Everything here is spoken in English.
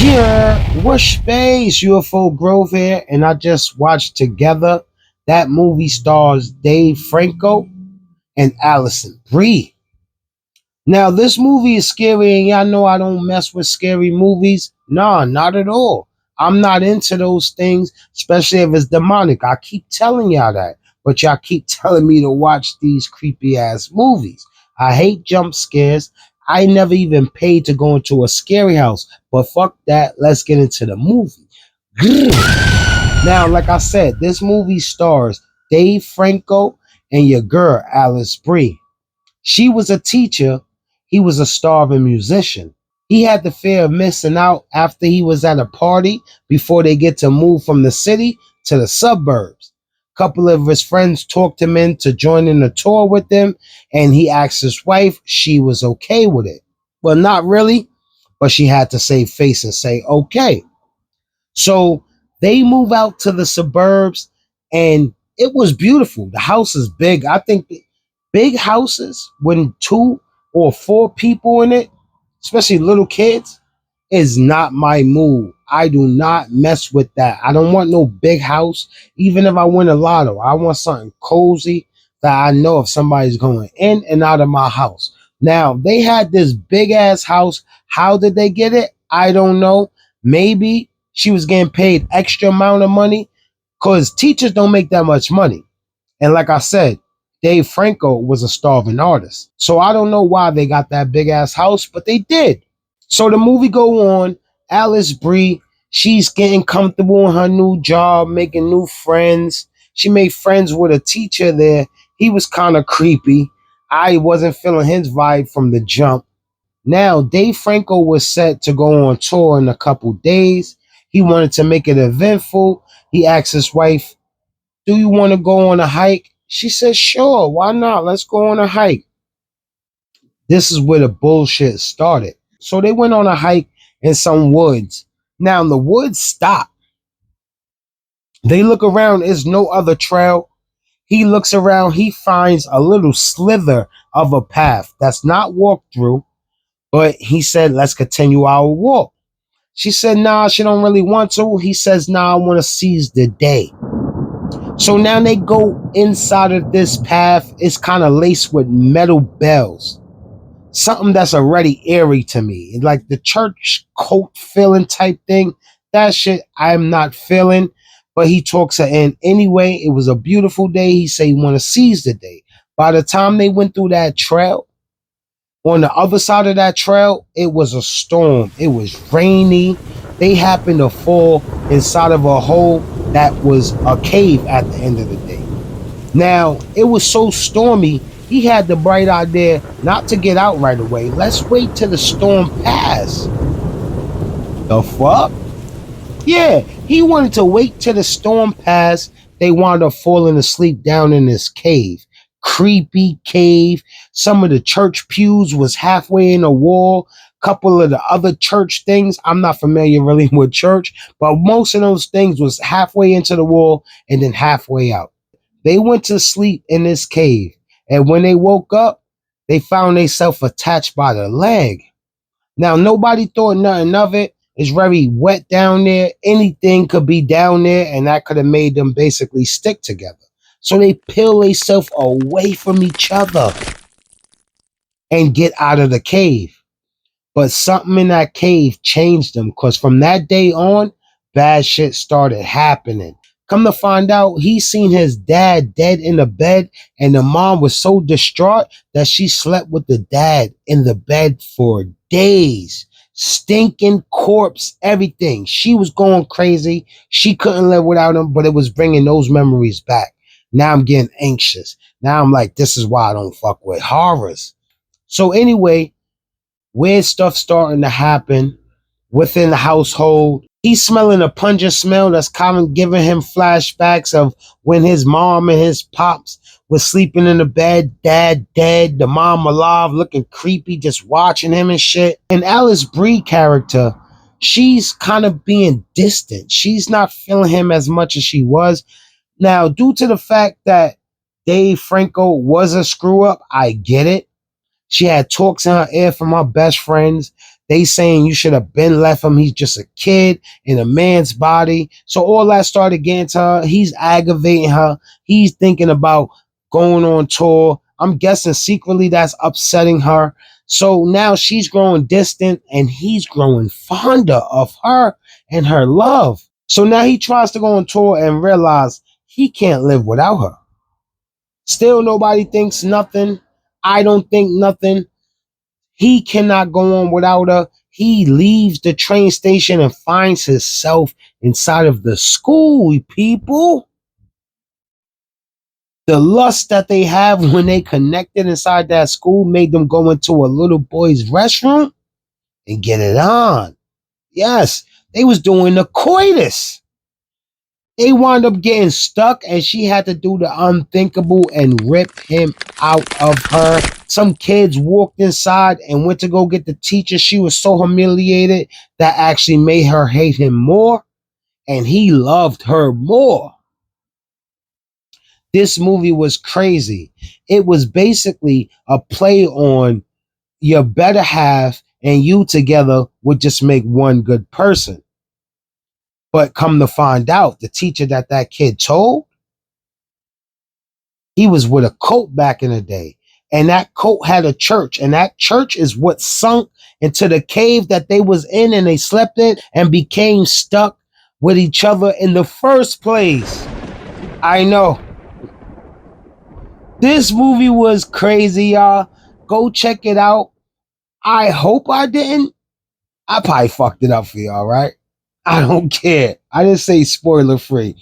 Yeah, what space? UFO Grove here, and I just watched Together. That movie stars Dave Franco and Allison Brie. Now, this movie is scary, and y'all know I don't mess with scary movies. Nah, not at all. I'm not into those things, especially if it's demonic. I keep telling y'all that, but y'all keep telling me to watch these creepy ass movies. I hate jump scares. I never even paid to go into a scary house, but fuck that. Let's get into the movie. Now, like I said, this movie stars Dave Franco and your girl, Alice Brie. She was a teacher. He was a starving musician. He had the fear of missing out after he was at a party before they get to move from the city to the suburbs. A couple of his friends talked him into joining the tour with them, and he asked his wife. She was okay with it. Well, not really, but she had to save face and say okay. So they move out to the suburbs, and it was beautiful. The house is big. I think big houses when two or four people in it, especially little kids, is not my move. I do not mess with that. I don't want no big house. Even if I win a lotto, I want something cozy that I know if somebody's going in and out of my house. Now, they had this big ass house. How did they get it? I don't know. Maybe she was getting paid extra amount of money because teachers don't make that much money. And like I said, Dave Franco was a starving artist. So I don't know why they got that big ass house, but they did. So the movie go on. Alice Brie, she's getting comfortable in her new job, making new friends. She made friends with a teacher there. He was kind of creepy. I wasn't feeling his vibe from the jump. Now, Dave Franco was set to go on tour in a couple days. He wanted to make it eventful. He asked his wife, do you want to go on a hike? She said, sure, why not? Let's go on a hike. This is where the bullshit started. So they went on a hike in some woods. Now the woods stop. They look around, there's no other trail. He looks around, he finds a little slither of a path that's not walked through, but he said, let's continue our walk. She said, nah, she don't really want to. He says, nah, I want to seize the day. So now they go inside of this path. It's kind of laced with metal bells. Something that's already eerie to me. Like the church cult feeling type thing. That shit I'm not feeling. But he talks her in anyway. It was a beautiful day. He said he want to seize the day. By the time they went through that trail, on the other side of that trail, it was a storm. It was rainy. They happened to fall inside of a hole that was a cave at the end of the day. Now, it was so stormy, he had the bright idea not to get out right away. Let's wait till the storm pass. The fuck? Yeah, he wanted to wait till the storm passed. They wound up falling asleep down in this cave. Creepy cave. Some of the church pews was halfway in the wall. Couple of the other church things, I'm not familiar really with church, but most of those things was halfway into the wall and then halfway out. They went to sleep in this cave, and when they woke up, they found themselves attached by the leg. Now, nobody thought nothing of it. It's very wet down there. Anything could be down there, and that could have made them basically stick together. So they peel themselves away from each other and get out of the cave. But something in that cave changed them because from that day on, bad shit started happening. Come to find out, he seen his dad dead in the bed, and the mom was so distraught that she slept with the dad in the bed for days. Stinking corpse, everything. She was going crazy. She couldn't live without him, but it was bringing those memories back. Now I'm getting anxious. Now I'm like, this is why I don't fuck with horrors. So anyway, weird stuff starting to happen within the household. He's smelling a pungent smell that's kind of giving him flashbacks of when his mom and his pops was sleeping in the bed, dad dead, the mom alive, looking creepy, just watching him and shit. And Alice Brie character, she's kind of being distant. She's not feeling him as much as she was. Now, due to the fact that Dave Franco was a screw up, I get it. She had talks in her ear from her best friends They saying you should have been left him. He's just a kid in a man's body. So all that started getting to her. He's aggravating her. He's thinking about going on tour. I'm guessing secretly that's upsetting her. So now she's growing distant and he's growing fonder of her and her love. So now he tries to go on tour and realize he can't live without her. Still, nobody thinks nothing. I don't think nothing. He cannot go on without her. He leaves the train station and finds himself inside of the school, people. The lust that they have when they connected inside that school made them go into a little boy's restroom and get it on. Yes, they was doing the coitus. They wound up getting stuck and she had to do the unthinkable and rip him out of her. Some kids walked inside and went to go get the teacher. She was so humiliated that actually made her hate him more, and he loved her more. This movie was crazy. It was basically a play on your better half and you together would just make one good person. But come to find out, the teacher that kid told, he was with a cult back in the day. And that cult had a church. And that church is what sunk into the cave that they was in and they slept in and became stuck with each other in the first place. I know. This movie was crazy, y'all. Go check it out. I hope I didn't. I probably fucked it up for y'all, right? I don't care. I didn't say spoiler free.